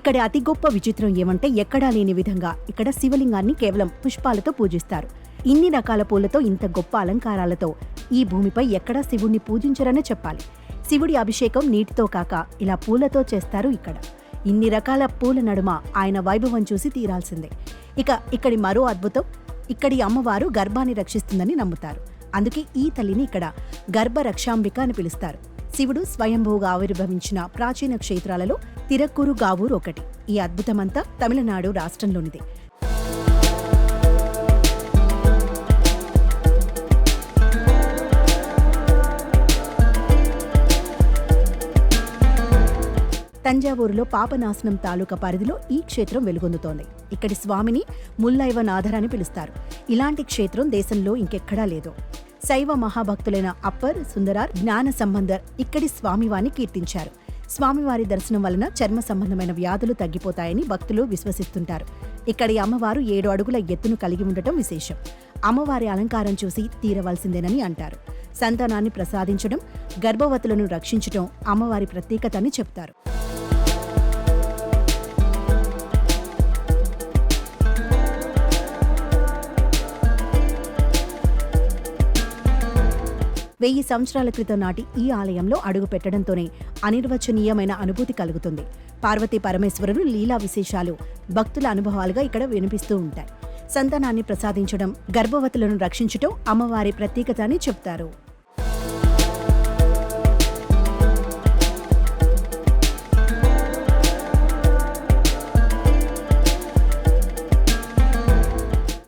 ఇక్కడ అతి గొప్ప విచిత్రం ఏమంటే ఎక్కడా లేని విధంగా ఇక్కడ శివలింగాన్ని కేవలం పుష్పాలతో పూజిస్తారు. ఇన్ని రకాల పూలతో ఇంత గొప్ప అలంకారాలతో ఈ భూమిపై ఎక్కడా శివుణ్ణి పూజించరనే చెప్పాలి. శివుడి అభిషేకం నీటితో కాక ఇలా పూలతో చేస్తారు ఇక్కడ. ఇన్ని రకాల పూల నడుమ ఆయన వైభవం చూసి తీరాల్సిందే. ఇక్కడి మరో అద్భుతం, ఇక్కడి అమ్మవారు గర్భాన్ని రక్షిస్తుందని నమ్ముతారు. అందుకే ఈ తల్లిని ఇక్కడ గర్భరక్షాంబిక అని పిలుస్తారు. శివుడు స్వయంభూగా ఆవిర్భవించిన ప్రాచీన క్షేత్రాలలో తిరక్కూరు గావూరు ఒకటి. ఈ అద్భుతమంతా తమిళనాడు రాష్ట్రంలోనిదే. తంజావూరులో పాపనాశనం తాలూకా పరిధిలో ఈ క్షేత్రం వెలుగొందుతోంది. ఇక్కడి స్వామిని ముల్లైవనాథర్ అని పిలుస్తారు. ఇలాంటి క్షేత్రం దేశంలో ఇంకెక్కడా లేదు. శైవ మహాభక్తులైన అప్పర్, సుందరార్, జ్ఞాన సంబంధర్ ఇక్కడి స్వామివారిని కీర్తించారు. స్వామివారి దర్శనం వలన చర్మ సంబంధమైన వ్యాధులు తగ్గిపోతాయని భక్తులు విశ్వసిస్తుంటారు. ఇక్కడి అమ్మవారు 7 అడుగుల ఎత్తును కలిగి ఉండటం విశేషం. అమ్మవారి అలంకారం చూసి తీరవలసిందేనని అంటారు. సంతానాన్ని ప్రసాదించడం, గర్భవతులను రక్షించడం అమ్మవారి ప్రత్యేకత అని చెప్తారు. వెయ్యి సంవత్సరాల క్రితం నాటి ఈ ఆలయంలో అడుగు పెట్టడంతోనే అనిర్వచనీయమైన అనుభూతి కలుగుతుంది. పార్వతీ పరమేశ్వరులు లీలా విశేషాలు భక్తుల అనుభవాలుగా ఇక్కడ వినిపిస్తూ ఉంటాయి. సంతానాన్ని ప్రసాదించడం, గర్భవతులను రక్షించడం అమ్మవారి ప్రత్యేకత అని చెప్తారు.